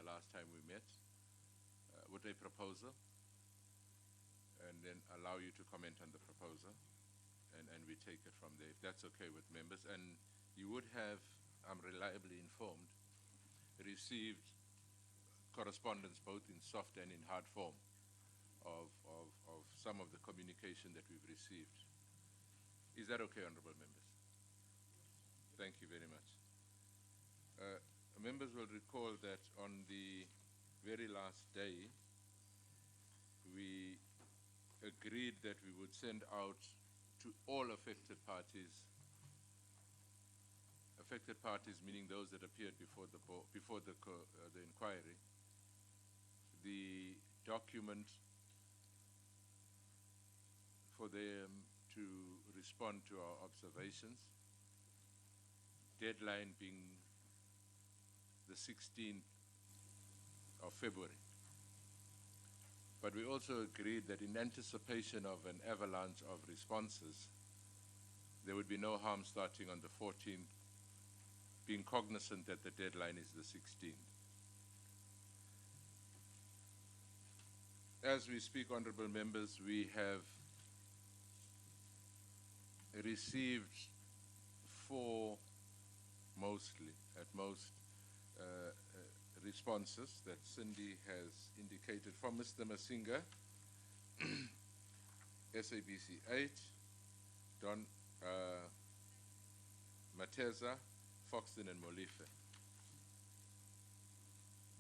last time we met with a proposal, and then allow you to comment on the proposal, and we take it from there, if that's okay with members. And you would have, I'm reliably informed, received correspondence both in soft and in hard form of some of the communication that we've received. Is that okay, honorable members? Thank you very much. Members will recall that on the very last day, we agreed that we would send out to all affected parties meaning those that appeared before the inquiry, the document for them to respond to our observations, deadline being the 16th of February. But we also agreed that in anticipation of an avalanche of responses, there would be no harm starting on the 14th, being cognizant that the deadline is the 16th. As we speak, honorable members, we have received four, at most, responses that Cindy has indicated from Mr. Masinga, SABC 8, Don Mateza, Foxton and Molife.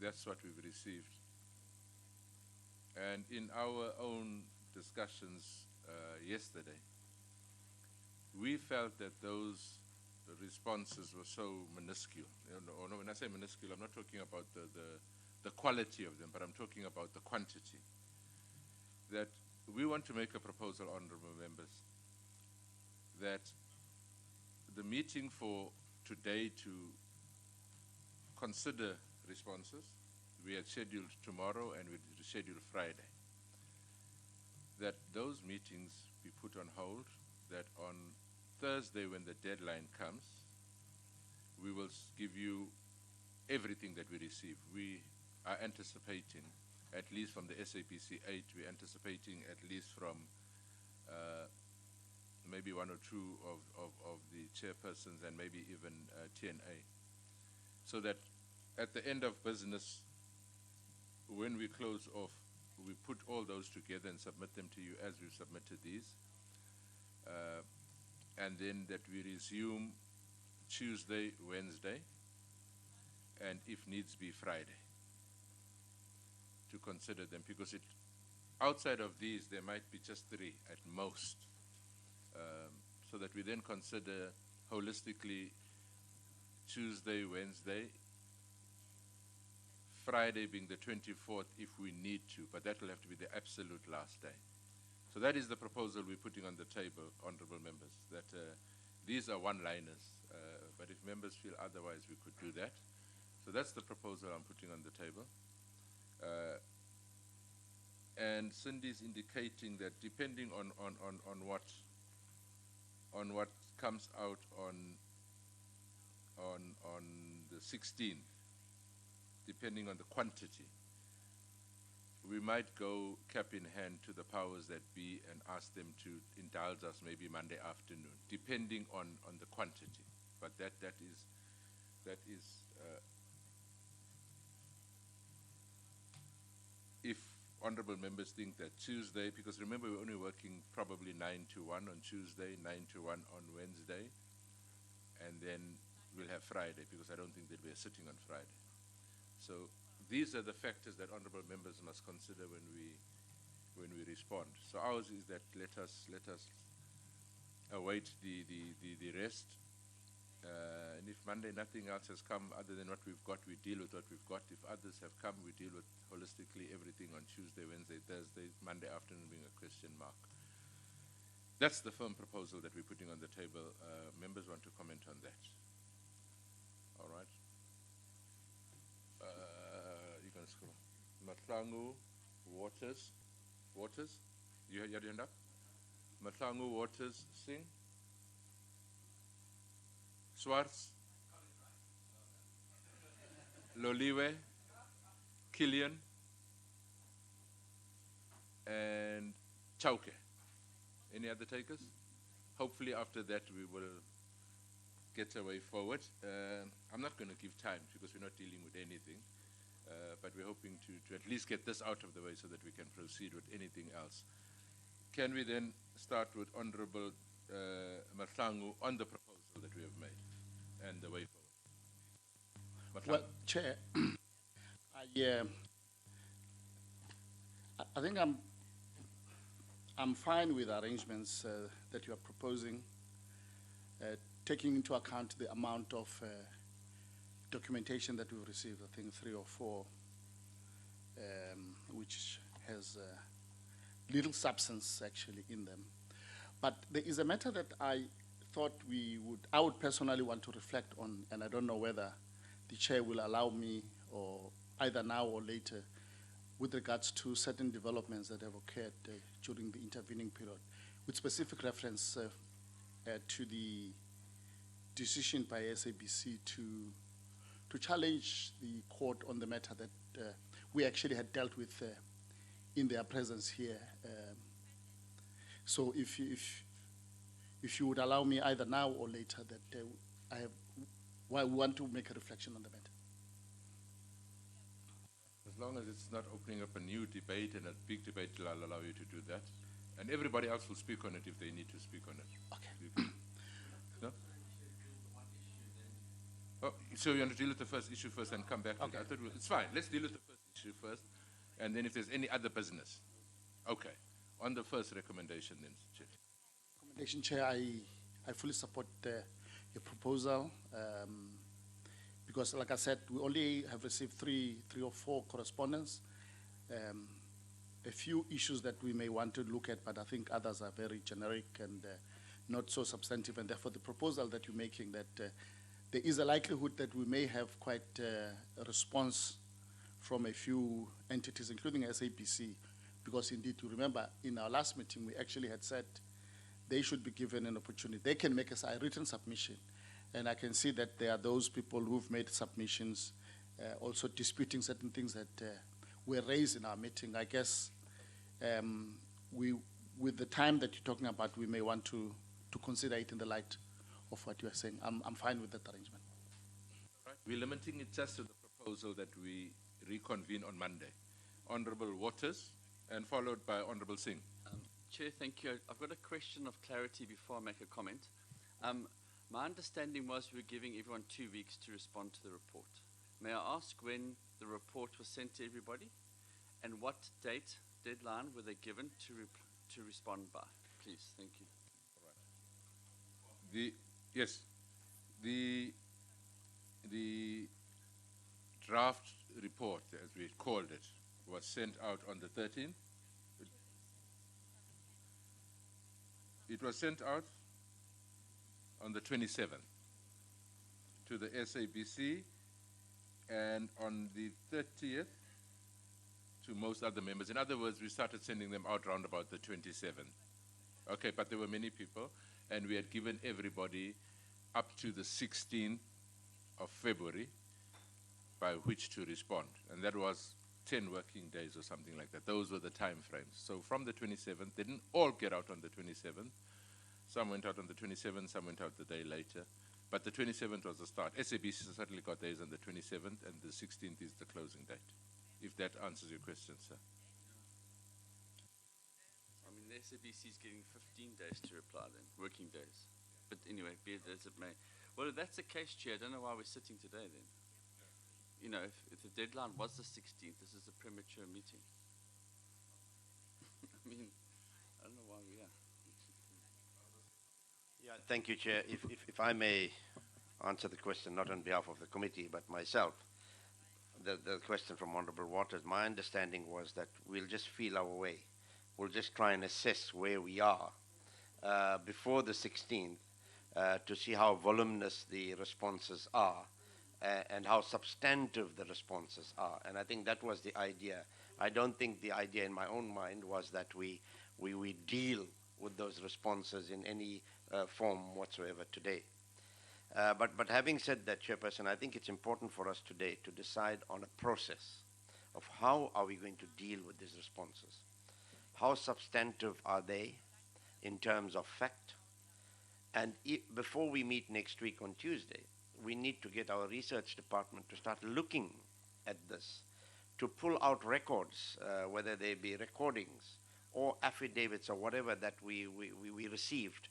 That's what we've received. And in our own discussions yesterday, we felt that those responses were so minuscule. When I say minuscule, I'm not talking about the quality of them, but I'm talking about the quantity. That we want to make a proposal, honorable members, that the meeting for today to consider responses, we had scheduled tomorrow and we scheduled Friday, that those meetings be put on hold, that on Thursday when the deadline comes, we will give you everything that we receive. We are anticipating, at least from the SABC 8, we're anticipating at least from maybe one or two of the chairpersons and maybe even TNA. So that at the end of business, when we close off, we put all those together and submit them to you as we've submitted these. And then that we resume Tuesday, Wednesday, and if needs be Friday, to consider them, because outside of these there might be just 3 at most, so that we then consider holistically Tuesday, Wednesday, Friday being the 24th if we need to, but that will have to be the absolute last day. So that is the proposal we're putting on the table, honorable members, that these are one-liners, but if members feel otherwise, we could do that. So that's the proposal I'm putting on the table. And Cindy's indicating that depending on what comes out on the 16th, depending on the quantity, we might go cap in hand to the powers that be and ask them to indulge us maybe Monday afternoon, depending on the quantity. But that is if honorable members think that Tuesday, because remember we're only working probably 9 to 1 on Tuesday, 9 to 1 on Wednesday, and then we'll have Friday, because I don't think that we're sitting on Friday. So these are the factors that honorable members must consider when we respond. So ours is that let us await the rest. And if Monday nothing else has come other than what we've got, we deal with what we've got. If others have come, we deal with holistically everything on Tuesday, Wednesday, Thursday, Monday afternoon being a question mark. That's the firm proposal that we're putting on the table. Members want to comment on that? All right. You can scroll. Matlangu, Waters. You had your hand up? Matlangu, Waters, Singh. Swartz. Loliwe. Killian, and Chauke. Any other takers? Hopefully after that we will get a way forward. I'm not going to give time because we're not dealing with anything, but we're hoping to at least get this out of the way so that we can proceed with anything else. Can we then start with Honorable Mahlangu on the proposal that we have made and the way forward? Well, Chair, I think I'm fine with arrangements that you are proposing, taking into account the amount of documentation that we've received, I think 3 or 4, which has little substance actually in them. But there is a matter that I thought I would personally want to reflect on, and I don't know whether the chair will allow me, or either now or later, with regards to certain developments that have occurred during the intervening period, with specific reference to the decision by SABC to challenge the court on the matter that we actually had dealt with in their presence here. So if you would allow me either now or later, that I want to make a reflection on the matter. As long as it's not opening up a new debate and a big debate, I'll allow you to do that. And everybody else will speak on it if they need to speak on it. Okay. No? Oh, so you want to deal with the first issue first and come back? Okay. I thought it's fine. Let's deal with the first issue first, and then if there's any other business. Okay. On the first recommendation then, Chair. Recommendation, Chair, I fully support your proposal. Because, like I said, we only have received three or four correspondence. A few issues that we may want to look at, but I think others are very generic and not so substantive, and therefore the proposal that you're making, that there is a likelihood that we may have quite a response from a few entities, including SABC, because indeed, you remember, in our last meeting, we actually had said they should be given an opportunity. They can make a written submission. And I can see that there are those people who've made submissions, also disputing certain things that were raised in our meeting. I guess with the time that you're talking about, we may want to consider it in the light of what you are saying. I'm fine with that arrangement. Right. We're limiting it just to the proposal that we reconvene on Monday. Honourable Waters, and followed by Honourable Singh. Chair, thank you. I've got a question of clarity before I make a comment. My understanding was we were giving everyone 2 weeks to respond to the report. May I ask when the report was sent to everybody, and what deadline were they given to respond by? Please, thank you. All right. The draft report, as we called it, was sent out on the 13th. It was sent out on the 27th to the SABC, and on the 30th to most other members. In other words, we started sending them out round about the 27th. Okay, but there were many people, and we had given everybody up to the 16th of February by which to respond. And that was 10 working days or something like that. Those were the time frames. So from the 27th, they didn't all get out on the 27th. Some went out on the 27th, some went out the day later. But the 27th was the start. SABC certainly got theirs on the 27th, and the 16th is the closing date. If that answers your question, sir. I mean, the SABC is getting 15 days to reply then, working days. But anyway, be it as it may. Well, if that's the case, Chair, I don't know why we're sitting today then. You know, if the deadline was the 16th, this is a premature meeting. I mean, I don't know why we are. Yeah, thank you, Chair. If I may answer the question, not on behalf of the committee, but myself, the question from Honourable Waters, my understanding was that we'll just feel our way. We'll just try and assess where we are before the 16th to see how voluminous the responses are and how substantive the responses are. And I think that was the idea. I don't think the idea in my own mind was that we deal with those responses in any form whatsoever today. But having said that, Chairperson, I think it's important for us today to decide on a process of how are we going to deal with these responses. How substantive are they in terms of fact? And before we meet next week on Tuesday, we need to get our research department to start looking at this, to pull out records, whether they be recordings or affidavits or whatever that we received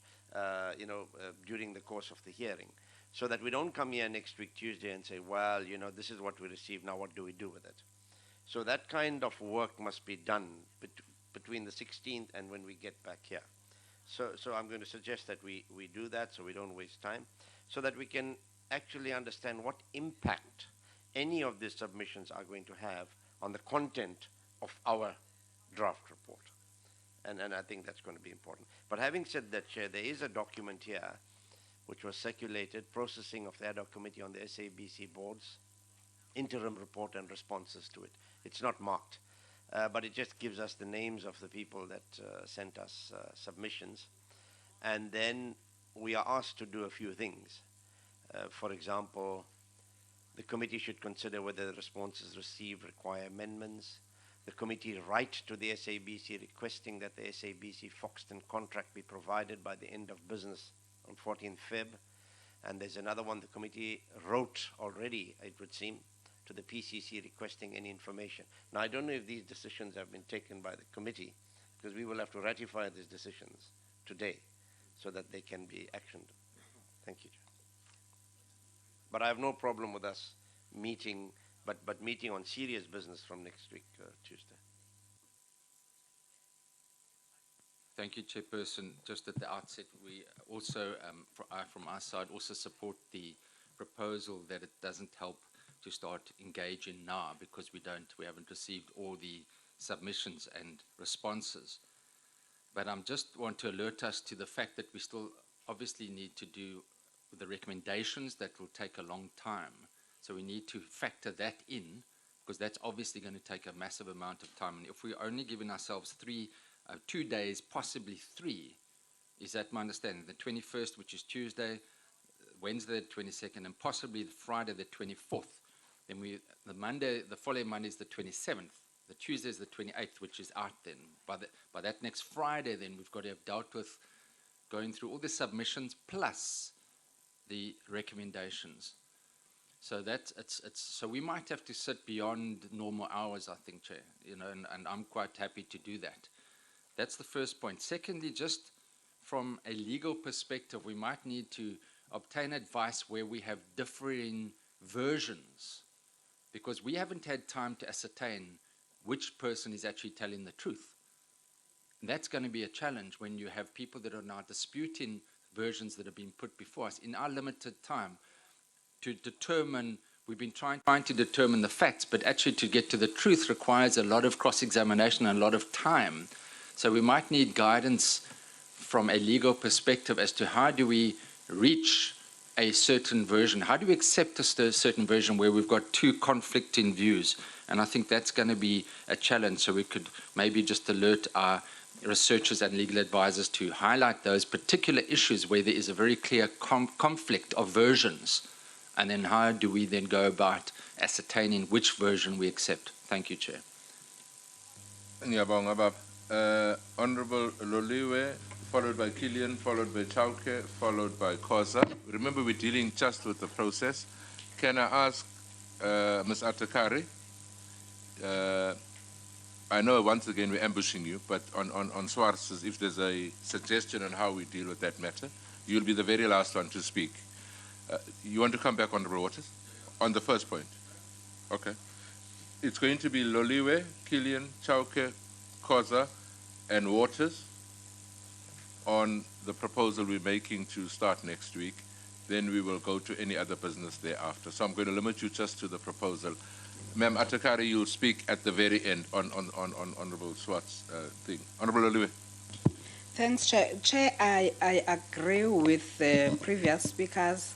during the course of the hearing, so that we don't come here next week Tuesday and say, well, this is what we received, now what do we do with it? So that kind of work must be done between the 16th and when we get back here. So I'm going to suggest that we do that so we don't waste time, so that we can actually understand what impact any of these submissions are going to have on the content of our draft report. And I think that's going to be important. But having said that, Chair, there is a document here which was circulated, processing of the ad hoc committee on the SABC board's interim report and responses to it. It's not marked, but it just gives us the names of the people that sent us submissions. And then we are asked to do a few things. For example, the committee should consider whether the responses received require amendments. The committee write to the SABC requesting that the SABC Foxton contract be provided by the end of business on 14th Feb. And there's another one the committee wrote already, it would seem, to the PCC requesting any information. Now, I don't know if these decisions have been taken by the committee, because we will have to ratify these decisions today so that they can be actioned. Thank you. But I have no problem with us meeting, but meeting on serious business from next week, Tuesday. Thank you, Chairperson. Just at the outset, we also, from our side, also support the proposal that it doesn't help to start engaging now, because we haven't received all the submissions and responses. But I just want to alert us to the fact that we still obviously need to do the recommendations. That will take a long time. So we need to factor that in, because that's obviously going to take a massive amount of time. And if we're only giving ourselves 2 days, possibly 3, is that my understanding? The 21st, which is Tuesday, Wednesday the 22nd, and possibly Friday the 24th. Then the following Monday is the 27th. The Tuesday is the 28th, which is out then. By that next Friday, then we've got to have dealt with going through all the submissions plus the recommendations. So so we might have to sit beyond normal hours, I think, Chair. And I'm quite happy to do that. That's the first point. Secondly, just from a legal perspective, we might need to obtain advice where we have differing versions, because we haven't had time to ascertain which person is actually telling the truth. And that's going to be a challenge when you have people that are now disputing versions that have been put before us. In our limited time to determine, we've been trying to determine the facts, but actually to get to the truth requires a lot of cross-examination and a lot of time. So we might need guidance from a legal perspective as to how do we reach a certain version? How do we accept a certain version where we've got two conflicting views? And I think that's going to be a challenge. So we could maybe just alert our researchers and legal advisors to highlight those particular issues where there is a very clear conflict of versions. And then how do we then go about ascertaining which version we accept? Thank you, Chair. Honourable Loliwe, followed by Killian, followed by Chauke, followed by Khoza. Remember, we're dealing just with the process. Can I ask Ms. Atakari? I know once again we're ambushing you, but on Swartz's, if there's a suggestion on how we deal with that matter, you'll be the very last one to speak. You want to come back, Honourable Waters? On the first point? Okay. It's going to be Loliwe, Killian, Chauke, Khoza, and Waters on the proposal we're making to start next week. Then we will go to any other business thereafter. So I'm going to limit you just to the proposal. Ma'am Atakari, you'll speak at the very end on Honourable Swartz's thing. Honourable Loliwe. Thanks, Chair. Chair, I agree with the previous speakers.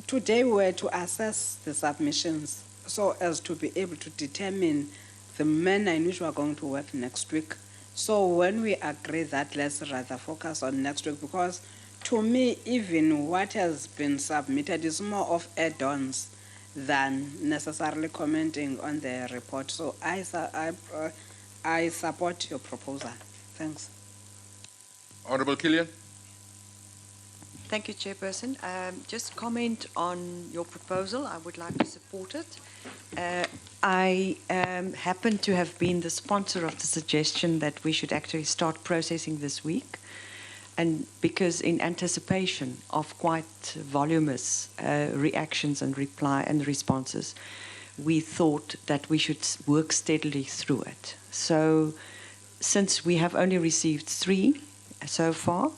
Today we were to assess the submissions so as to be able to determine the manner in which we are going to work next week. So when we agree that, let's rather focus on next week, because to me, even what has been submitted is more of add-ons than necessarily commenting on the report. So I support your proposal. Thanks. Honorable Killian? Thank you, Chairperson. Just comment on your proposal. I would like to support it. I happen to have been the sponsor of the suggestion that we should actually start processing this week, and because in anticipation of quite voluminous reactions and responses, we thought that we should work steadily through it. So since we have only received 3 so far,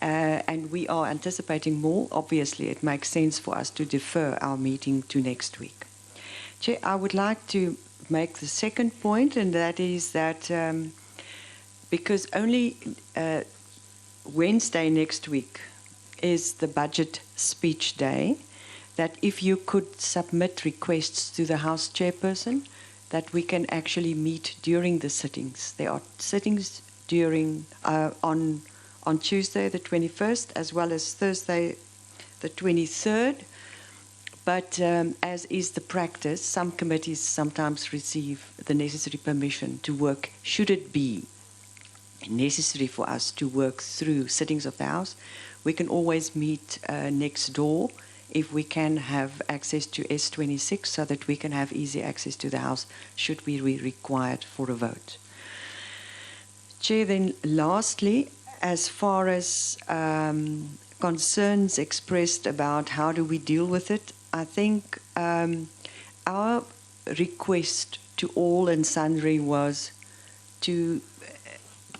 and we are anticipating more, obviously it makes sense for us to defer our meeting to next week. Chair, I would like to make the second point, and that is that because only Wednesday next week is the budget speech day, that if you could submit requests to the House Chairperson, that we can actually meet during the sittings. There are sittings during on Tuesday the 21st as well as Thursday the 23rd. But as is the practice, some committees sometimes receive the necessary permission to work, should it be necessary for us to work through sittings of the House. We can always meet next door if we can have access to S26 so that we can have easy access to the House should we be required for a vote. Chair, then lastly, as far as concerns expressed about how do we deal with it, I think our request to all and sundry was to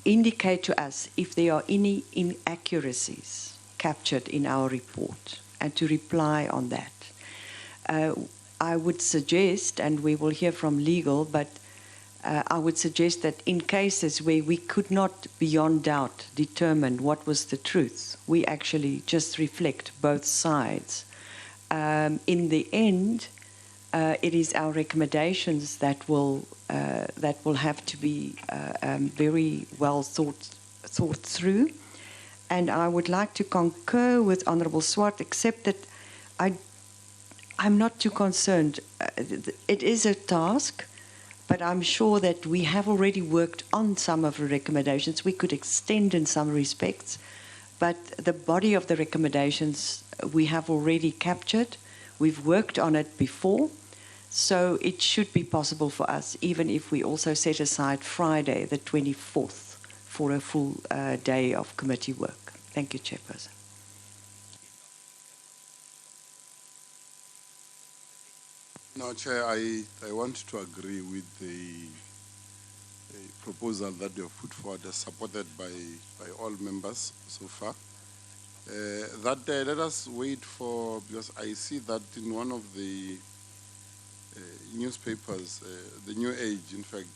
indicate to us if there are any inaccuracies captured in our report and to reply on that. I would suggest, and we will hear from legal, but I would suggest that in cases where we could not beyond doubt determine what was the truth, we actually just reflect both sides. In the end, it is our recommendations that will have to be very well thought through. And I would like to concur with Honourable Swart, except that I'm not too concerned. It is a task, but I'm sure that we have already worked on some of the recommendations. We could extend in some respects, but the body of the recommendations we have already captured. We've worked on it before, so it should be possible for us, even if we also set aside Friday, the 24th, for a full day of committee work. Thank you, Chairperson. No, Chair, I want to agree with the proposal that you have put forward, supported by all members so far. Let us wait for, because I see that in one of the newspapers, the New Age, in fact,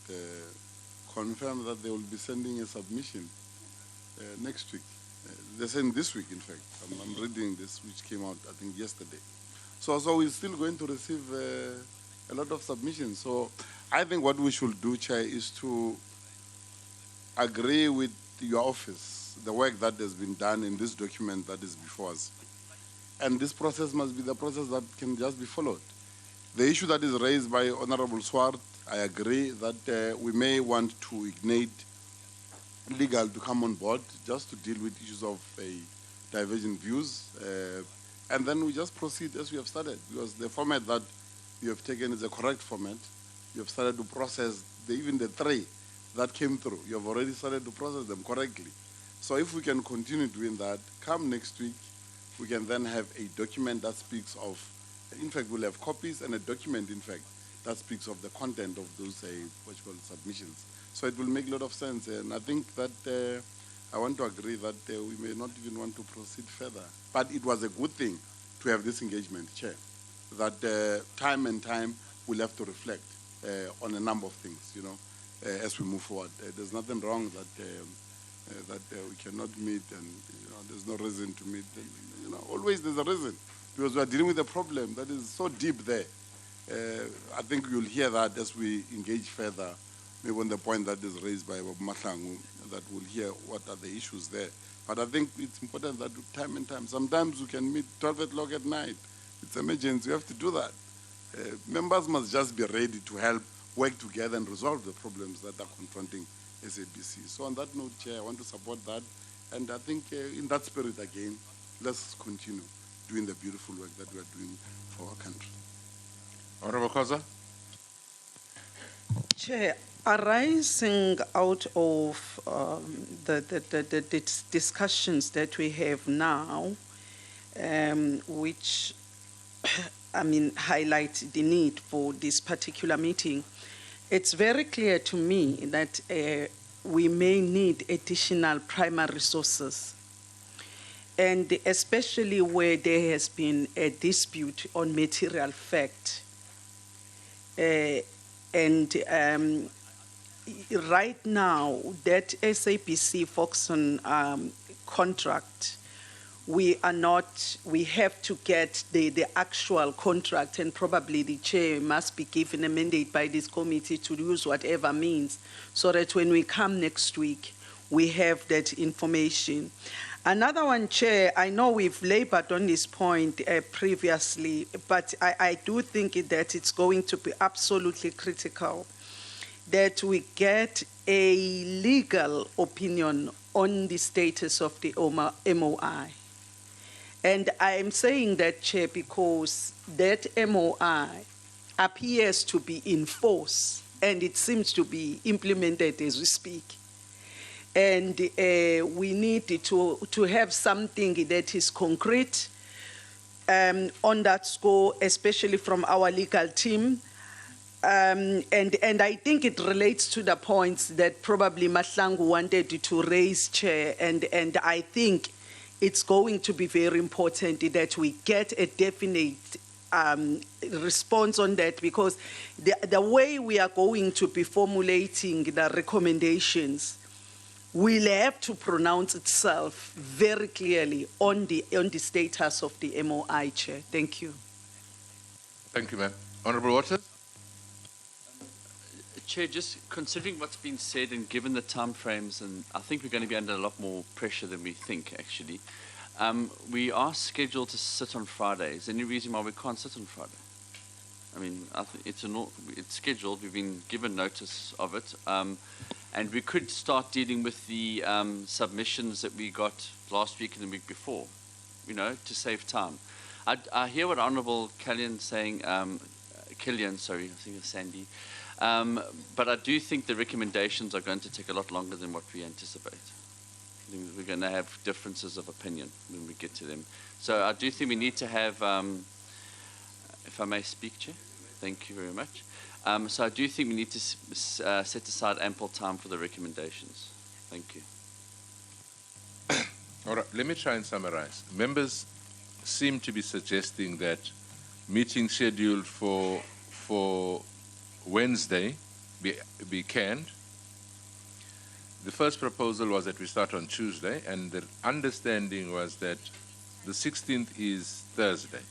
confirmed that they will be sending a submission next week. They're saying this week, in fact. I'm reading this, which came out, I think, yesterday. So we're still going to receive a lot of submissions. So I think what we should do, Chair, is to agree with your office, the work that has been done in this document that is before us. And this process must be the process that can just be followed. The issue that is raised by Honourable Swart, I agree that we may want to ignite legal to come on board just to deal with issues of divergent views. And then we just proceed as we have started, because the format that you have taken is a correct format. You have started to process even the 3 that came through. You have already started to process them correctly. So if we can continue doing that, come next week, we can then have a document that speaks of, in fact, we'll have copies and a document, in fact, that speaks of the content of those submissions. So it will make a lot of sense. And I think that I want to agree that we may not even want to proceed further. But it was a good thing to have this engagement, Chair, that time and time we'll have to reflect on a number of things, as we move forward. There's nothing wrong that we cannot meet, and there's no reason to meet. And, always there's a reason, because we are dealing with a problem that is so deep there. I think you'll hear that as we engage further, maybe on the point that is raised by Bob Mahlangu, that we'll hear what are the issues there. But I think it's important that time and time, sometimes we can meet 12 o'clock at night. It's emergency, we have to do that. Members must just be ready to help work together and resolve the problems that are confronting SABC. So on that note, Chair, I want to support that. And I think in that spirit again, let's continue doing the beautiful work that we are doing for our country. Honorable Koza? Chair, arising out of the discussions that we have now, which I mean highlight the need for this particular meeting, it's very clear to me that we may need additional primary resources, and especially where there has been a dispute on material fact. Right now, that SABC Foxon contract, we have to get the actual contract, and probably the chair must be given a mandate by this committee to use whatever means, so that when we come next week, we have that information. Another one, Chair, I know we've labored on this point previously, but I do think that it's going to be absolutely critical that we get a legal opinion on the status of the MOI. And I'm saying that, Chair, because that MOI appears to be in force and it seems to be implemented as we speak. And we need to have something that is concrete on that score, especially from our legal team. And I think it relates to the points that probably Mahlangu wanted to raise, Chair, and I think it's going to be very important that we get a definite response on that, because the way we are going to be formulating the recommendations will have to pronounce itself very clearly on the status of the MOI, Chair. Thank you. Thank you, ma'am. Honorable Waters? Chair, just considering what's been said and given the timeframes, and I think we're going to be under a lot more pressure than we think, actually. We are scheduled to sit on Friday. Is there any reason why we can't sit on Friday? I mean, I think it's scheduled. We've been given notice of it. And we could start dealing with the submissions that we got last week and the week before, to save time. I hear what Honourable Killian saying, sorry, I think it's Sandy. But I do think the recommendations are going to take a lot longer than what we anticipate. I think we're going to have differences of opinion when we get to them. So I do think we need to have, if I may speak, Chair, thank you very much. So I do think we need to set aside ample time for the recommendations. Thank you. All right, let me try and summarize. Members seem to be suggesting that meeting scheduled for Wednesday be canned. The first proposal was that we start on Tuesday, and the understanding was that the 16th is Thursday,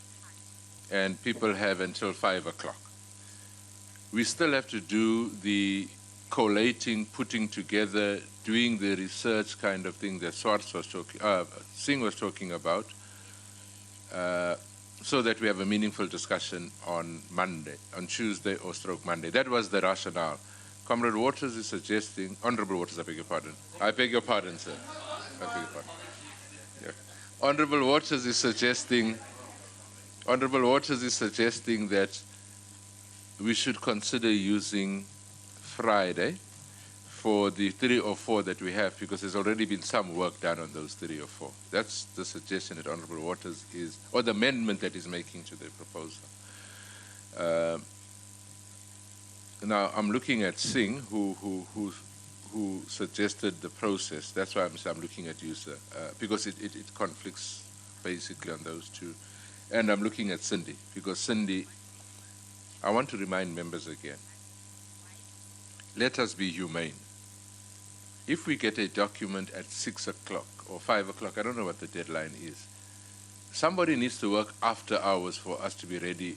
and people have until 5 o'clock. We still have to do the collating, putting together, doing the research kind of thing that Singh was talking about, so that we have a meaningful discussion on Monday, on Tuesday or stroke Monday. That was the rationale. Comrade Waters is suggesting, Honorable Waters, I beg your pardon. I beg your pardon, sir. I beg your pardon. Yeah. Honorable Waters is suggesting that we should consider using Friday for the 3 or 4 that we have, because there's already been some work done on those 3 or 4. That's the suggestion that Honorable Waters is, or the amendment that is making to the proposal. Now I'm looking at Singh, who suggested the process. That's why I'm looking at you, sir, because it conflicts basically on those two. And I'm looking at Cindy, because Cindy, I want to remind members again, let us be humane. If we get a document at 6 o'clock or 5 o'clock, I don't know what the deadline is, somebody needs to work after hours for us to be ready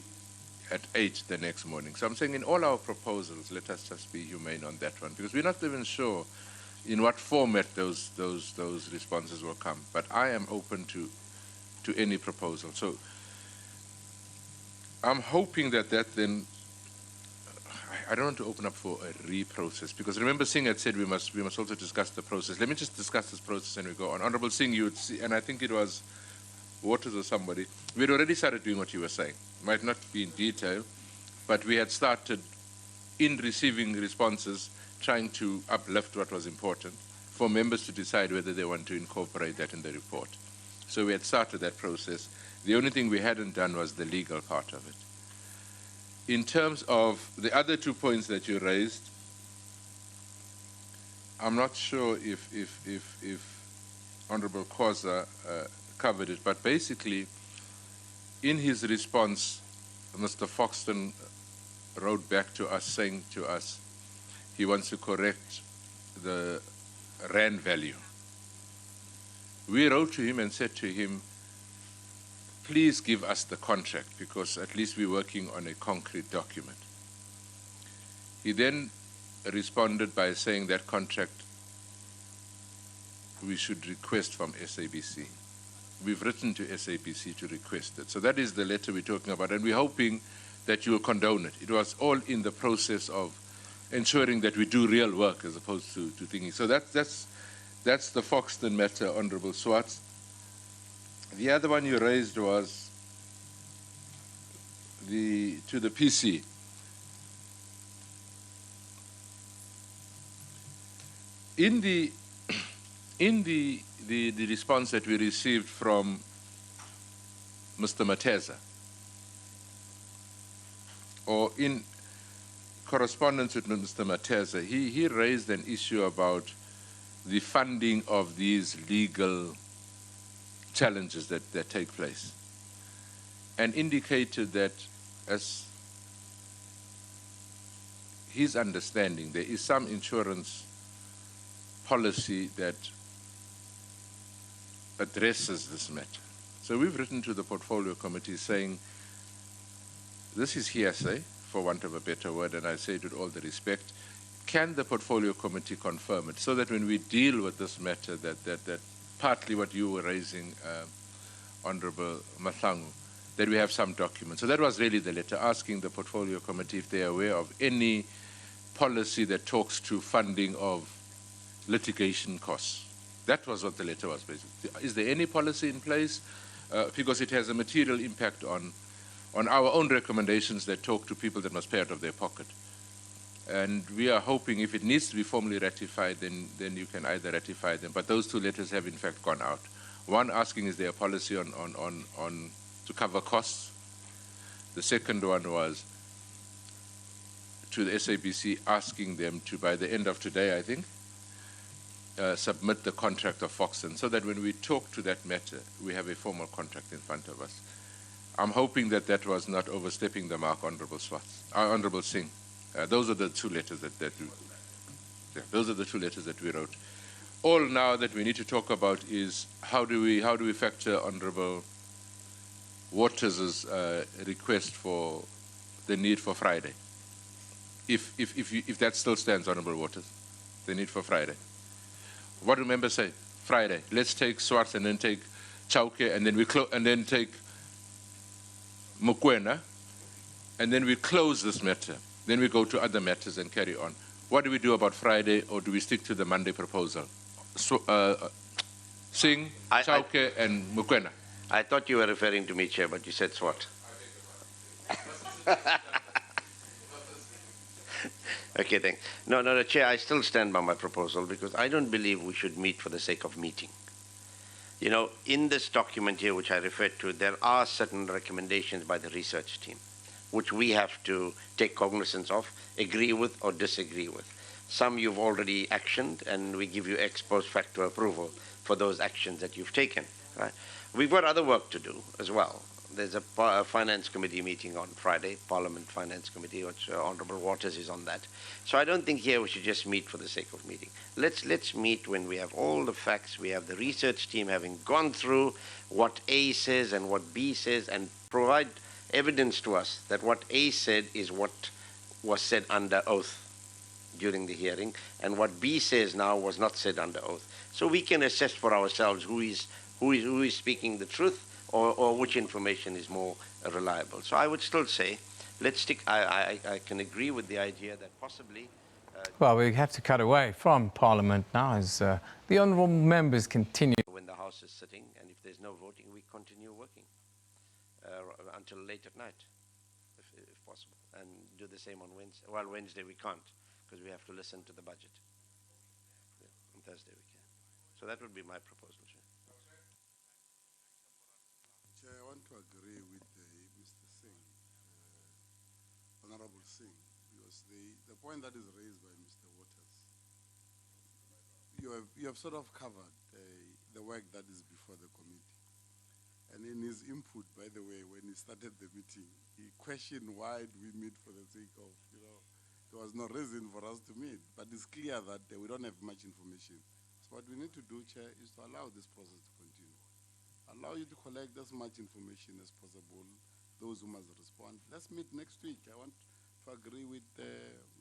at 8 the next morning. So I'm saying in all our proposals, let us just be humane on that one, because we're not even sure in what format those responses will come. But I am open to any proposal. So I'm hoping that then, I don't want to open up for a reprocess, because remember Singh had said we must also discuss the process. Let me just discuss this process and we go on. Honorable Singh, you would see, and I think it was Waters or somebody, we had already started doing what you were saying. Might not be in detail, but we had started in receiving responses, trying to uplift what was important for members to decide whether they want to incorporate that in the report. So we had started that process. The only thing we hadn't done was the legal part of it. In terms of the other 2 points that you raised, I'm not sure if Honorable Khoza covered it, but basically, in his response, Mr. Foxton wrote back to us saying to us he wants to correct the rand value. We wrote to him and said to him, please give us the contract, because at least we're working on a concrete document. He then responded by saying that contract we should request from SABC. We've written to SABC to request it. So that is the letter we're talking about, and we're hoping that you will condone it. It was all in the process of ensuring that we do real work as opposed to thinking. So that's the Foxton matter, Honorable Swartz. The other one you raised was to the PC. In the response that we received from Mr. Mateza, or in correspondence with Mr. Mateza, he raised an issue about the funding of these legal challenges that take place, and indicated that, as his understanding, there is some insurance policy that addresses this matter. So we've written to the Portfolio Committee saying, this is hearsay, for want of a better word, and I say it with all the respect. Can the Portfolio Committee confirm it, so that when we deal with this matter, that partly what you were raising, Honorable Mathangu, that we have some documents. So that was really the letter, asking the Portfolio Committee if they are aware of any policy that talks to funding of litigation costs. That was what the letter was, basically. Is there any policy in place? Because it has a material impact on our own recommendations that talk to people that must pay out of their pocket. And we are hoping, if it needs to be formally ratified, then you can either ratify them. But those 2 letters have in fact gone out. One asking, is there a policy to cover costs? The second one was to the SABC, asking them to, by the end of today, I think, submit the contract of Foxton, so that when we talk to that matter, we have a formal contract in front of us. I'm hoping that was not overstepping the mark, Honorable Singh. Those are the 2 letters those are the 2 letters that we wrote. All now that we need to talk about is how do we factor Honorable Waters' request for the need for Friday, if that still stands, Honorable Waters, the need for Friday. What do members say? Friday. Let's take Swartz and then take Chauke, and then take Mokoena, and then we close this matter. Then we go to other matters and carry on. What do we do about Friday, or do we stick to the Monday proposal? So, Singh, Chauke, and Mokoena. I thought you were referring to me, Chair, but you said SWAT. Okay, thanks. No, Chair, I still stand by my proposal, because I don't believe we should meet for the sake of meeting. You know, in this document here, which I referred to, there are certain recommendations by the research team, which we have to take cognizance of, agree with or disagree with. Some you've already actioned, and we give you ex post facto approval for those actions that you've taken. Right? We've got other work to do as well. There's a Finance Committee meeting on Friday, Parliament Finance Committee, which Honourable Waters is on that. So I don't think here we should just meet for the sake of meeting. Let's meet when we have all the facts. We have the research team having gone through what A says and what B says, and provide evidence to us that what A said is what was said under oath during the hearing, and what B says now was not said under oath. So we can assess for ourselves who is speaking the truth, or which information is more reliable. So I would still say, let's stick. I can agree with the idea that possibly. Well, we have to cut away from Parliament now as the honourable members continue. When the House is sitting, and if there's no voting, we continue working until late at night, if possible, and do the same on Wednesday. Well, Wednesday we can't because we have to listen to the budget. Yeah, on Thursday we can. So that would be my proposal, Chair. Chair, I want to agree with Mr. Singh, Honorable Singh, because the point that is raised by Mr. Waters, you have sort of covered the work that is before the committee. And in his input, by the way, when he started the meeting, he questioned why do we meet for the sake of, there was no reason for us to meet. But it's clear that we don't have much information. So what we need to do, Chair, is to allow this process to continue. Allow you to collect as much information as possible, those who must respond. Let's meet next week. I want to agree with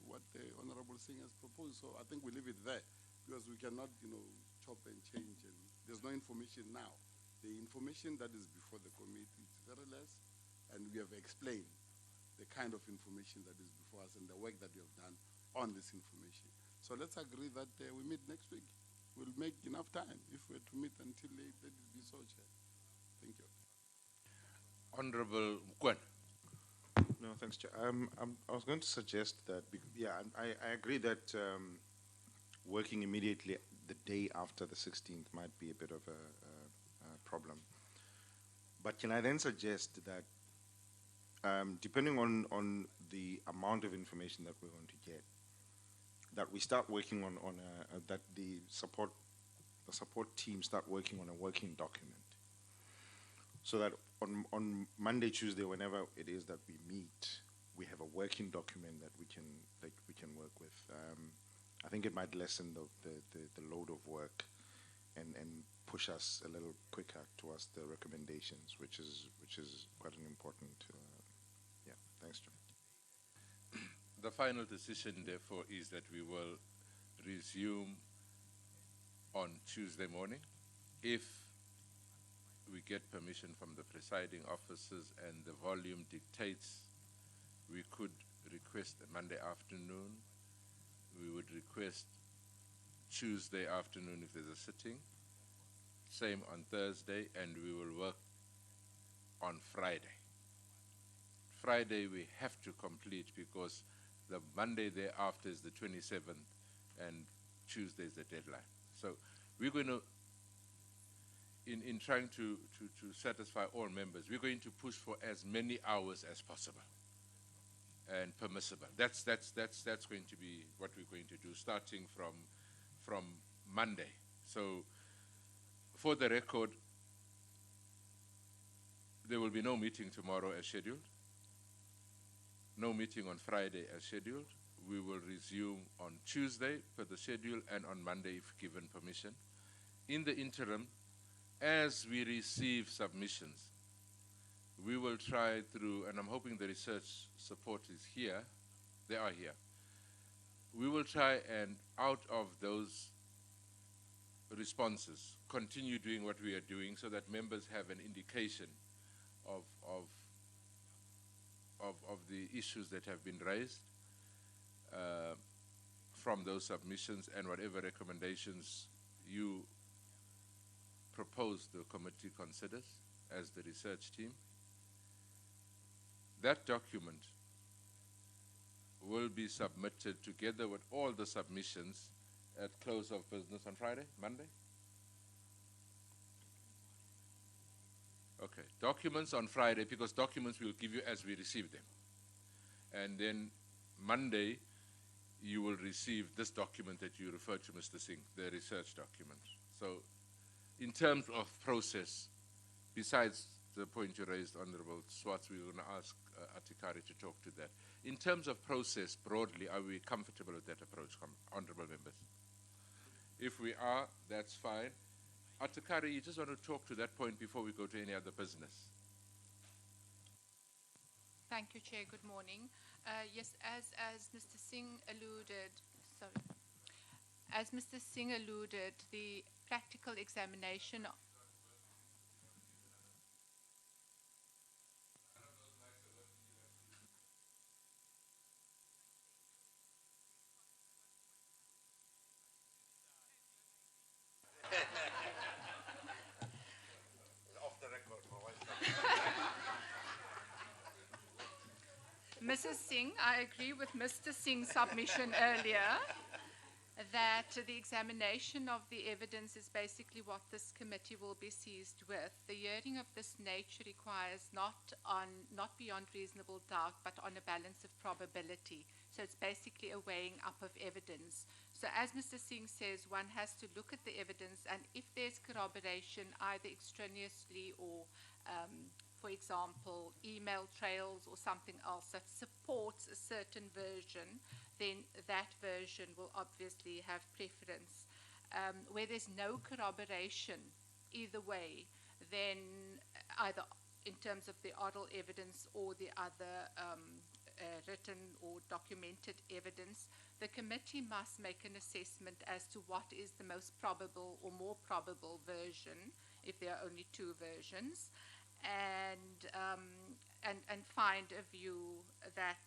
what the Honorable Singh has proposed. So I think we leave it there because we cannot, chop and change. And there's no information now. The information that is before the committee is very less, and we have explained the kind of information that is before us and the work that we have done on this information. So let's agree that we meet next week. We'll make enough time if we're to meet until late. Let it be so, Chair. Thank you. Honorable Gwen. No, thanks, Chair. I was going to suggest that, I agree that working immediately the day after the 16th might be a bit of a problem. But can I then suggest that depending on the amount of information that we're going to get, that we start working on that the support team start working on a working document, so that on Monday, Tuesday, whenever it is that we meet, we have a working document that we can work with. I think it might lessen the load of work and push us a little quicker towards the recommendations, which is quite an important. Thanks, John. The final decision, therefore, is that we will resume on Tuesday morning. If we get permission from the presiding officers and the volume dictates, we could request a Monday afternoon. We would request Tuesday afternoon if there's a sitting. Same on Thursday, and we will work on Friday. Friday we have to complete because the Monday thereafter is the 27th and Tuesday is the deadline. So we're going to, in trying to satisfy all members, we're going to push for as many hours as possible and permissible. That's going to be what we're going to do, starting from Monday. So for the record, there will be no meeting tomorrow as scheduled. No meeting on Friday as scheduled. We will resume on Tuesday per the schedule and on Monday if given permission. In the interim, as we receive submissions, we will try through, and I'm hoping the research support is here, they are here. We will try and out of those responses, continue doing what we are doing so that members have an indication of the issues that have been raised from those submissions, and whatever recommendations you propose the committee considers as the research team. That document will be submitted together with all the submissions at close of business on Friday, Monday? Okay, documents on Friday, because documents we'll give you as we receive them. And then Monday, you will receive this document that you referred to, Mr. Singh, the research document. So in terms of process, besides the point you raised, Honorable Swartz, we're going to ask Atikari to talk to that. In terms of process, broadly, are we comfortable with that approach, Honorable Members? If we are, that's fine. Atikari, you just want to talk to that point before we go to any other business. Thank you, Chair. Good morning. Yes, as Mr. Singh alluded, as Mr. Singh alluded, the practical examination Mrs. Singh, I agree with Mr. Singh's submission earlier that the examination of the evidence is basically what this committee will be seized with. The hearing of this nature requires not beyond reasonable doubt, but on a balance of probability. So it's basically a weighing up of evidence. So as Mr. Singh says, one has to look at the evidence, and if there's corroboration, either extraneously or, for example, email trails or something else that supports a certain version, then that version will obviously have preference. Where there's no corroboration either way, then either in terms of the oral evidence or the other written or documented evidence, the committee must make an assessment as to what is the most probable or more probable version, if there are only two versions, and find a view that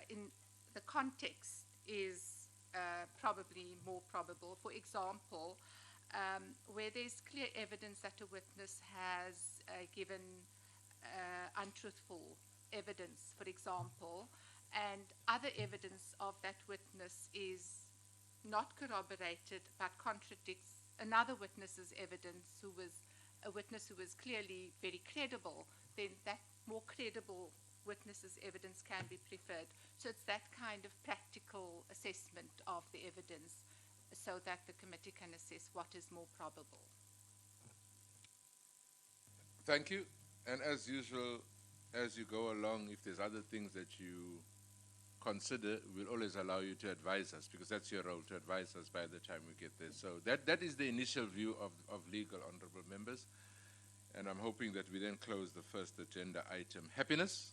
in the context is probably more probable. For example, where there's clear evidence that a witness has given untruthful evidence, for example, and other evidence of that witness is not corroborated but contradicts another witness's evidence, who was a witness who was clearly very credible, then that more credible witness's evidence can be preferred. So it's that kind of practical assessment of the evidence so that the committee can assess what is more probable. Thank you. And as usual, as you go along, if there's other things that you consider, we'll always allow you to advise us, because that's your role, to advise us by the time we get there. So that is the initial view of legal, honorable members. And I'm hoping that we then close the first agenda item. Happiness?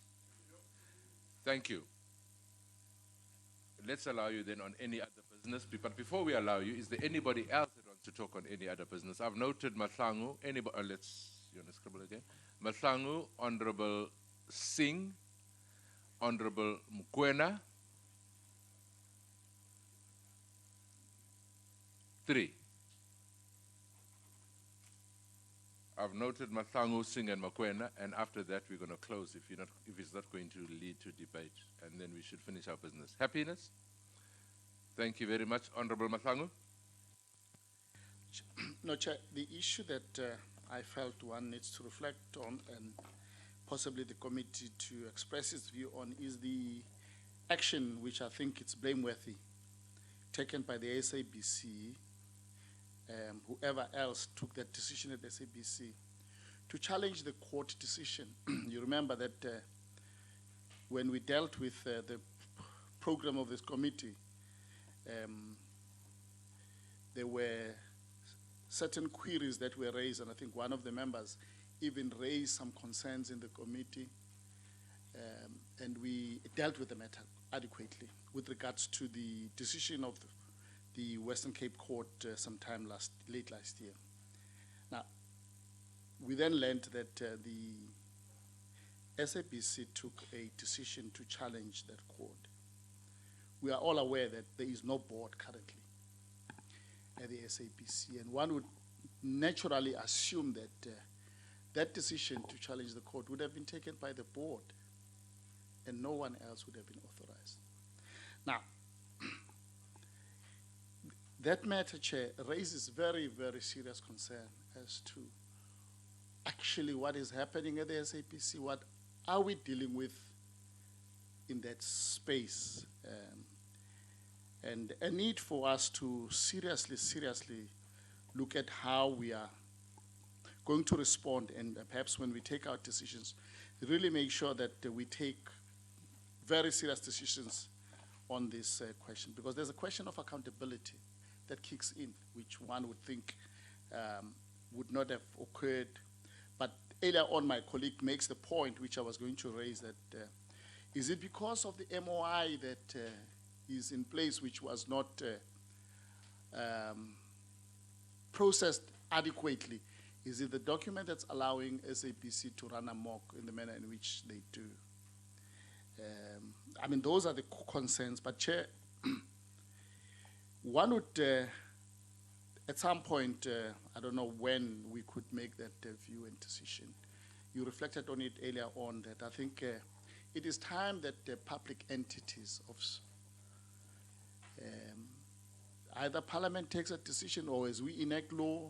Thank you. Let's allow you then on any other business. But before we allow you, is there anybody else that wants to talk on any other business? I've noted Mahlangu. Anybody? You want to scribble again? Mahlangu, Honorable Singh, Honorable Mokoena. 3. I've noted Mahlangu, Singh, and Mokoena, and after that we're going to close if it's not going to lead to debate, and then we should finish our business. Happiness? Thank you very much. Honorable Mahlangu. No, Chair, the issue that I felt one needs to reflect on, and possibly the committee to express its view on, is the action, which I think it's blameworthy, taken by the SABC, whoever else took that decision at SABC, to challenge the court decision. You remember that when we dealt with the program of this committee, there were certain queries that were raised, and I think one of the members even raised some concerns in the committee, and we dealt with the matter adequately with regards to the decision of the Western Cape Court sometime late last year. Now, we then learned that the SABC took a decision to challenge that court. We are all aware that there is no board currently at the SABC, and one would naturally assume that that decision to challenge the court would have been taken by the board, and no one else would have been authorized. Now, that matter, Chair, raises very, very serious concern as to actually what is happening at the SABC, what are we dealing with in that space, and a need for us to seriously look at how we are going to respond, and perhaps when we take our decisions, really make sure that we take very serious decisions on this question, because there's a question of accountability that kicks in, which one would think would not have occurred. But earlier on, my colleague makes the point, which I was going to raise, that is it because of the MOI that is in place, which was not processed adequately? Is it the document that's allowing SABC to run amok in the manner in which they do? I mean, those are the concerns, but Chair, one would, at some point, I don't know when we could make that view and decision. You reflected on it earlier on, that I think it is time that the public entities of either Parliament takes a decision, or as we enact law,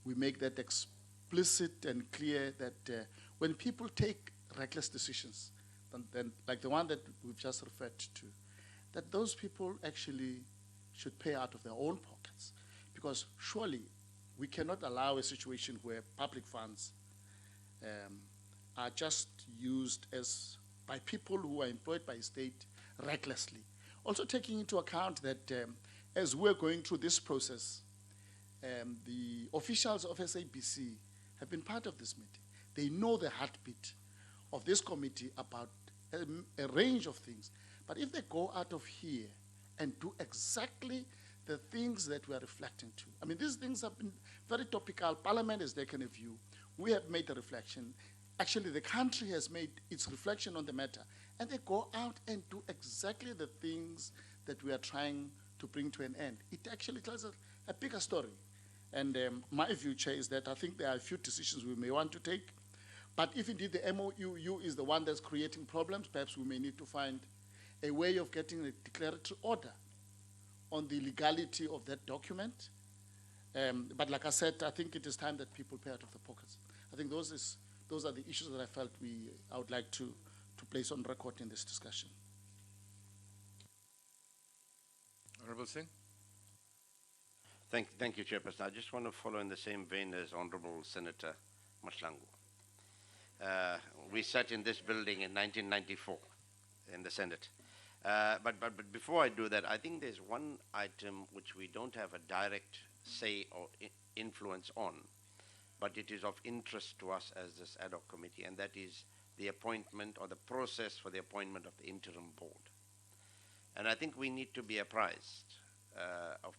we make that explicit and clear that when people take reckless decisions, then like the one that we've just referred to, that those people actually should pay out of their own pockets. Because surely we cannot allow a situation where public funds are just used as by people who are employed by state recklessly. Also taking into account that as we're going through this process, the officials of SABC have been part of this meeting. They know the heartbeat of this committee about a range of things. But if they go out of here and do exactly the things that we are reflecting to, I mean, these things have been very topical. Parliament has taken a view. We have made a reflection. Actually, the country has made its reflection on the matter. And they go out and do exactly the things that we are trying to bring to an end. It actually tells a bigger story. And my view, Chair, is that I think there are a few decisions we may want to take. But if indeed the MOU is the one that's creating problems, perhaps we may need to find a way of getting a declaratory order on the legality of that document. But like I said, I think it is time that people pay out of their pockets. I think those are the issues that I felt I would like to place on record in this discussion. Honorable Singh. Thank you, Chairperson. I just want to follow in the same vein as Honorable Senator Mahlangu. We sat in this building in 1994 in the Senate. But before I do that, I think there's one item which we don't have a direct say or influence on, but it is of interest to us as this ad hoc committee, and that is the appointment or the process for the appointment of the interim board. And I think we need to be apprised of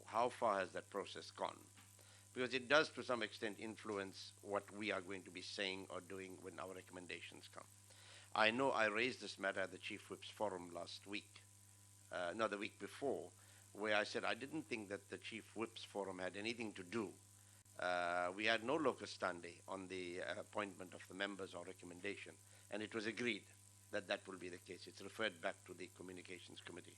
how far has that process gone, because it does to some extent influence what we are going to be saying or doing when our recommendations come. I know I raised this matter at the Chief Whip's Forum last week, no, the week before, where I said I didn't think that the Chief Whip's Forum had anything to do. We had no locus standi on the appointment of the members or recommendation, and it was agreed that that will be the case. It's referred back to the Communications Committee.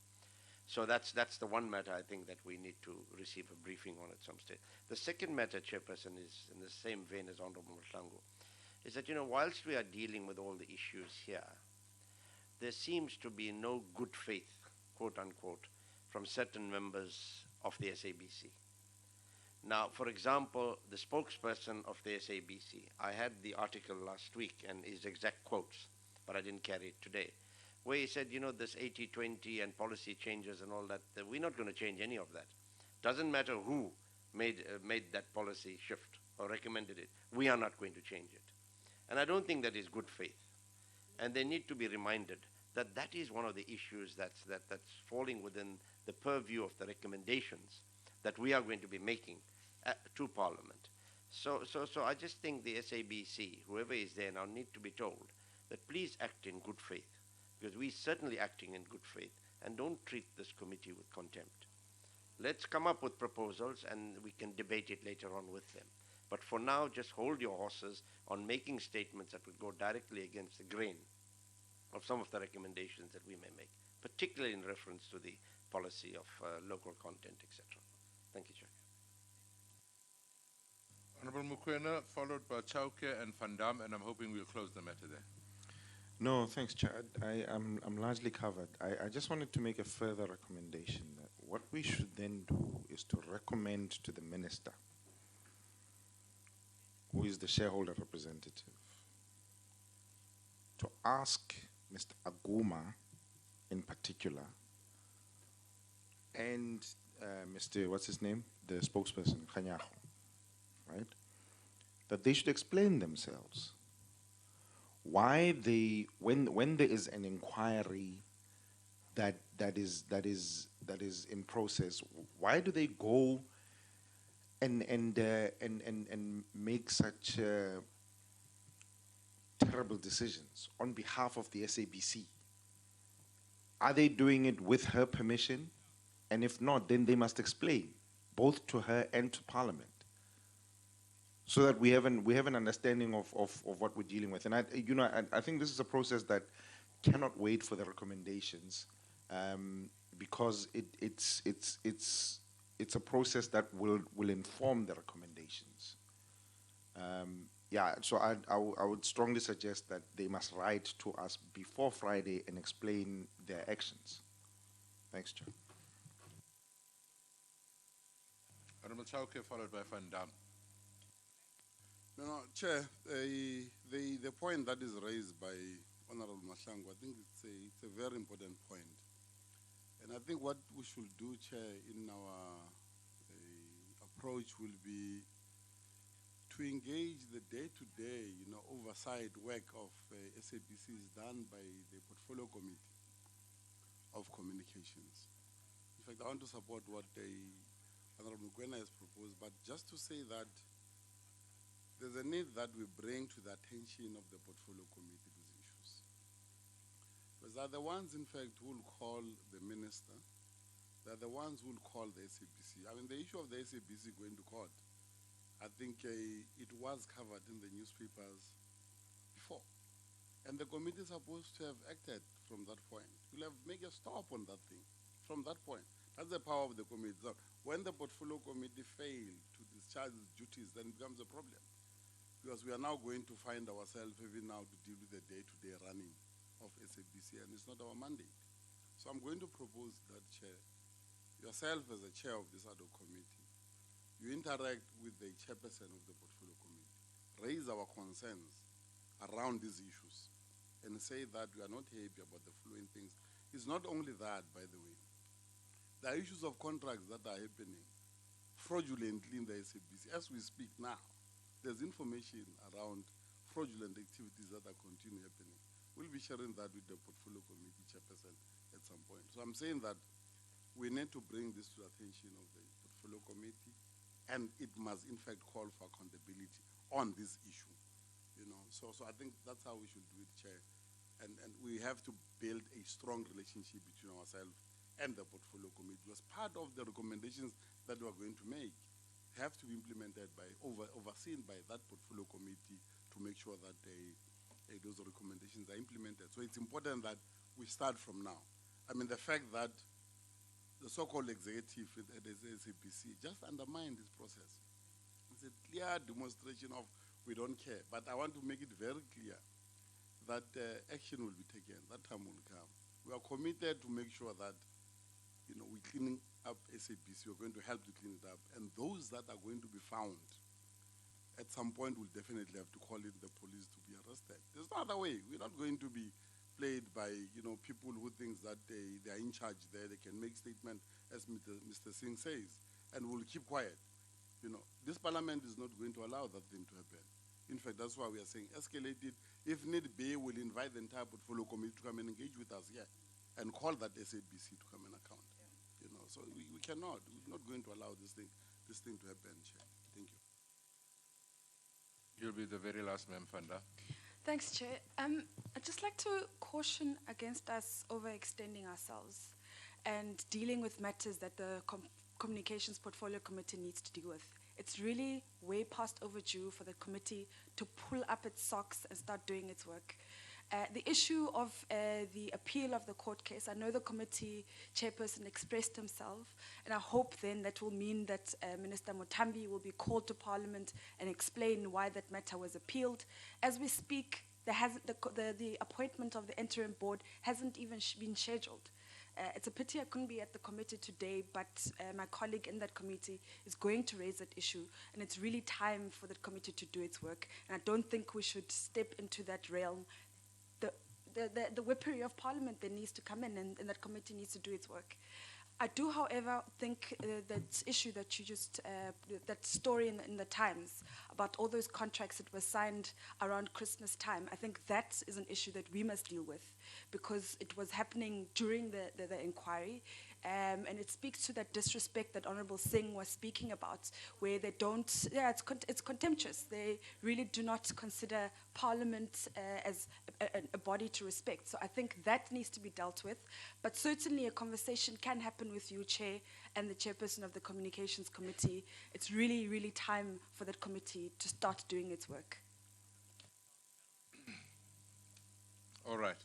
So that's the one matter I think that we need to receive a briefing on at some stage. The second matter, Chairperson, is in the same vein as Honorable Mahlangu, is that, whilst we are dealing with all the issues here, there seems to be no good faith, quote unquote, from certain members of the SABC. Now, for example, the spokesperson of the SABC, I had the article last week and his exact quotes, but I didn't carry it today, where he said, this 80-20 and policy changes and all that, we're not going to change any of that. Doesn't matter who made that policy shift or recommended it, we are not going to change it. And I don't think that is good faith. And they need to be reminded that that is one of the issues that's falling within the purview of the recommendations that we are going to be making to Parliament. So I just think the SABC, whoever is there now, need to be told that please act in good faith, because we're certainly acting in good faith, and don't treat this committee with contempt. Let's come up with proposals and we can debate it later on with them. But for now, just hold your horses on making statements that would go directly against the grain of some of the recommendations that we may make, particularly in reference to the policy of local content, etc. Thank you, Chair. Honorable Mukwena, followed by Chauke and Van Dam, and I'm hoping we'll close the matter there. No, thanks, Chair. I'm largely covered. I just wanted to make a further recommendation that what we should then do is to recommend to the Minister, who is the shareholder representative, to ask Mr. Aguma in particular and Mr. what's his name? The spokesperson, Khanyago, right? That they should explain themselves. Why they, when there is an inquiry that is in process, why do they go and make such terrible decisions on behalf of the SABC? Are they doing it with her permission? And if not, then they must explain, both to her and to Parliament. so that we have an understanding of what we're dealing with. And I think this is a process that cannot wait for the recommendations, because it's a process that will inform the recommendations. So I would strongly suggest that they must write to us before Friday and explain their actions. Thanks, Chair. Honorable Chauke, followed by Van Dam. No, Chair, the point that is raised by Honorable Mahlangu, I think it's a very important point. And I think what we should do, Chair, in our approach will be to engage the day-to-day, oversight work of SABC is done by the Portfolio Committee of Communications. In fact, I want to support what Honorable Mugwena has proposed, but just to say that there's a need that we bring to the attention of the Portfolio Committee these issues. Because they're the ones, in fact, who will call the minister. They're the ones who will call the SABC. I mean, the issue of the SABC going to court, I think it was covered in the newspapers before. And the committee is supposed to have acted from that point. We'll have made a stop on that thing from that point. That's the power of the committee. So when the Portfolio Committee failed to discharge its duties, then it becomes a problem. Because we are now going to find ourselves even now to deal with the day-to-day running of SABC, and it's not our mandate. So I'm going to propose that, Chair, yourself as the chair of this ad hoc committee, you interact with the chairperson of the Portfolio Committee, raise our concerns around these issues, and say that we are not happy about the following things. It's not only that, by the way. There are issues of contracts that are happening fraudulently in the SABC. As we speak now, there's information around fraudulent activities that are continuing happening. We'll be sharing that with the Portfolio Committee chairperson at some point. So I'm saying that we need to bring this to the attention of the Portfolio Committee, and it must, in fact, call for accountability on this issue. So I think that's how we should do it, Chair. And we have to build a strong relationship between ourselves and the Portfolio Committee, because part of the recommendations that we are going to make have to be implemented by, overseen by that Portfolio Committee to make sure that those recommendations are implemented. So it's important that we start from now. I mean, the fact that the so-called executive at the SABC just undermined this process. It's a clear demonstration of we don't care. But I want to make it very clear that action will be taken. That time will come. We are committed to make sure that we're cleaning up SABC. We're going to help to clean it up. And those that are going to be found, at some point, we'll definitely have to call in the police to be arrested. There's no other way. We're not going to be played by people who think that they are in charge there. They can make statement, as Mr. Singh says, and we'll keep quiet. This parliament is not going to allow that thing to happen. In fact, that's why we are saying escalate it. If need be, we'll invite the entire Portfolio Committee to come and engage with us here and call that SABC to come and account. So we cannot. We're not going to allow this thing to happen, Chair. Thank you. You'll be the very last, Ma'am Fanda. Thanks, Chair. I'd just like to caution against us overextending ourselves and dealing with matters that the Communications Portfolio Committee needs to deal with. It's really way past overdue for the committee to pull up its socks and start doing its work. The issue of the appeal of the court case, I know the committee chairperson expressed himself, and I hope then that will mean that Minister Mutambi will be called to Parliament and explain why that matter was appealed. As we speak, the appointment of the interim board hasn't even been scheduled. It's a pity I couldn't be at the committee today, but my colleague in that committee is going to raise that issue, and it's really time for that committee to do its work. And I don't think we should step into that realm. The whippery of Parliament then needs to come in, and that committee needs to do its work. I do, however, think that issue that you just, that story in the Times about all those contracts that were signed around Christmas time, I think that is an issue that we must deal with, because it was happening during the inquiry. And it speaks to that disrespect that Honorable Singh was speaking about, where they don't, it's contemptuous. They really do not consider Parliament as a a body to respect. So I think that needs to be dealt with. But certainly a conversation can happen with you, Chair, and the chairperson of the Communications Committee. It's really, really time for that committee to start doing its work. All right.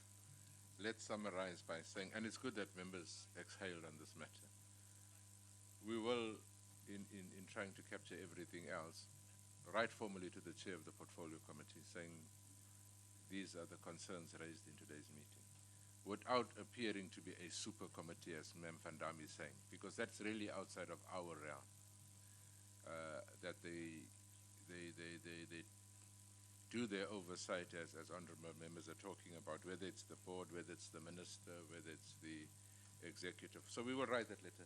Let's summarize by saying, and it's good that members exhaled on this matter. We will, in trying to capture everything else, write formally to the chair of the portfolio committee saying these are the concerns raised in today's meeting, without appearing to be a super committee, as Mem van Dam is saying, because that's really outside of our realm. That they do their oversight as honorable members are talking about, whether it's the board, whether it's the minister, whether it's the executive. So we will write that letter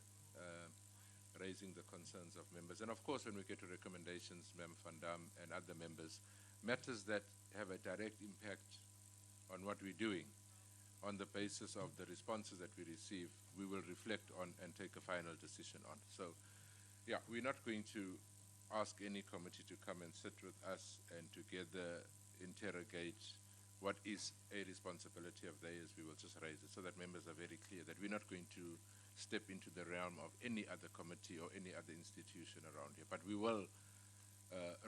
raising the concerns of members. And of course, when we get to recommendations, Mem van Dam and other members, matters that have a direct impact on what we're doing, on the basis of the responses that we receive, we will reflect on and take a final decision on. So, yeah, we're not going to ask any committee to come and sit with us and together interrogate what is a responsibility of theirs. We will just raise it so that members are very clear that we're not going to step into the realm of any other committee or any other institution around here. But we will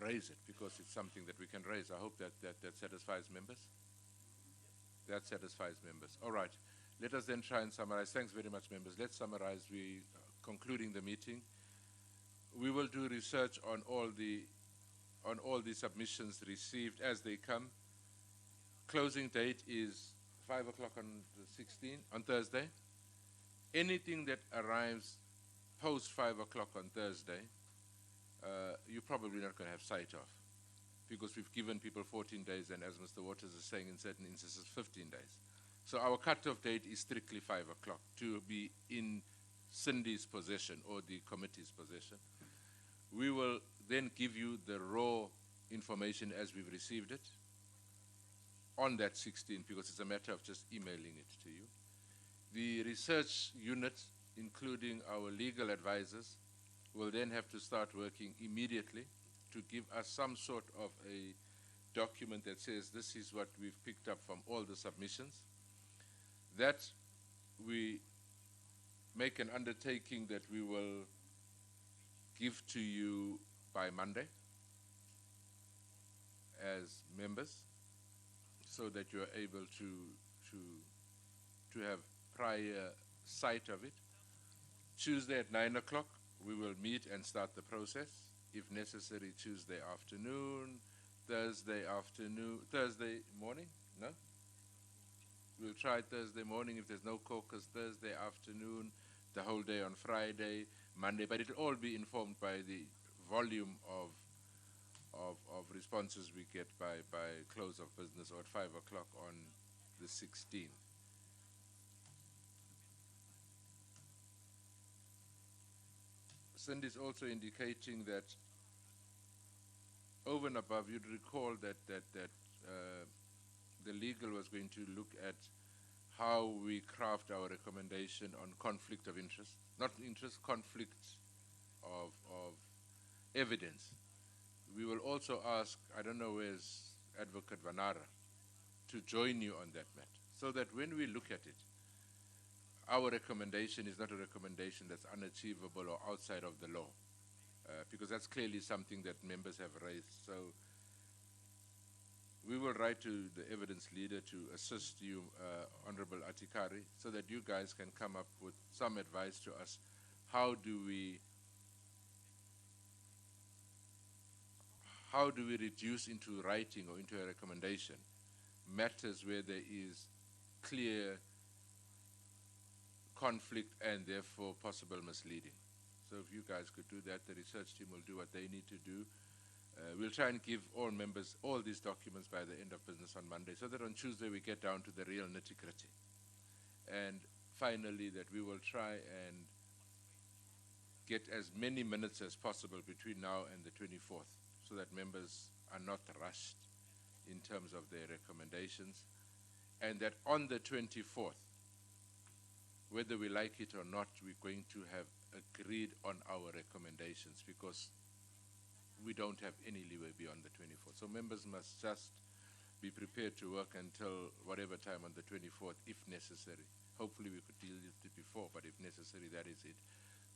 raise it because it's something that we can raise. I hope that satisfies members. That satisfies members. All right. Let us then try and summarize. Thanks very much, members. Let's summarize. We concluding the meeting. We will do research on all the submissions received as they come. Closing date is 5 o'clock on the 16th, on Thursday. Anything that arrives post 5 o'clock on Thursday, you're probably not going to have sight of, because we've given people 14 days, and as Mr. Waters is saying, in certain instances, 15 days. So our cutoff date is strictly 5 o'clock to be in Cindy's possession or the committee's possession. We will then give you the raw information as we've received it on that 16th, because it's a matter of just emailing it to you. The research unit, including our legal advisors, will then have to start working immediately to give us some sort of a document that says this is what we've picked up from all the submissions. That we make an undertaking that we will give to you by Monday as members, so that you are able to have prior sight of it. Tuesday at 9 o'clock, we will meet and start the process. If necessary, Tuesday afternoon, Thursday morning, no? We'll try Thursday morning. If there's no caucus, Thursday afternoon, the whole day on Friday, Monday, but it'll all be informed by the volume of responses we get by close of business or at 5 o'clock on the 16th. Cindy's also indicating that over and above, you'd recall that the legal was going to look at how we craft our recommendation on conflict of interest, not interest, conflict of evidence. We will also ask, I don't know where's Advocate Vanara, to join you on that matter, so that when we look at it, our recommendation is not a recommendation that's unachievable or outside of the law, because that's clearly something that members have raised. So we will write to the evidence leader to assist you, Honorable Atikari, so that you guys can come up with some advice to us. How do we reduce into writing or into a recommendation matters where there is clear conflict and therefore possible misleading? So if you guys could do that, the research team will do what they need to do. We'll try and give all members all these documents by the end of business on Monday, so that on Tuesday we get down to the real nitty-gritty. And finally, that we will try and get as many minutes as possible between now and the 24th, so that members are not rushed in terms of their recommendations, and that on the 24th, whether we like it or not, we're going to have agreed on our recommendations, because we don't have any leeway beyond the 24th. So members must just be prepared to work until whatever time on the 24th, if necessary. Hopefully we could deal with it before, but if necessary, that is it.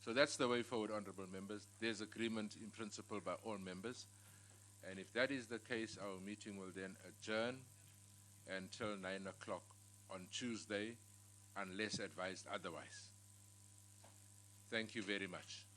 So that's the way forward, honorable members. There's agreement in principle by all members. And if that is the case, our meeting will then adjourn until 9 o'clock on Tuesday, unless advised otherwise. Thank you very much.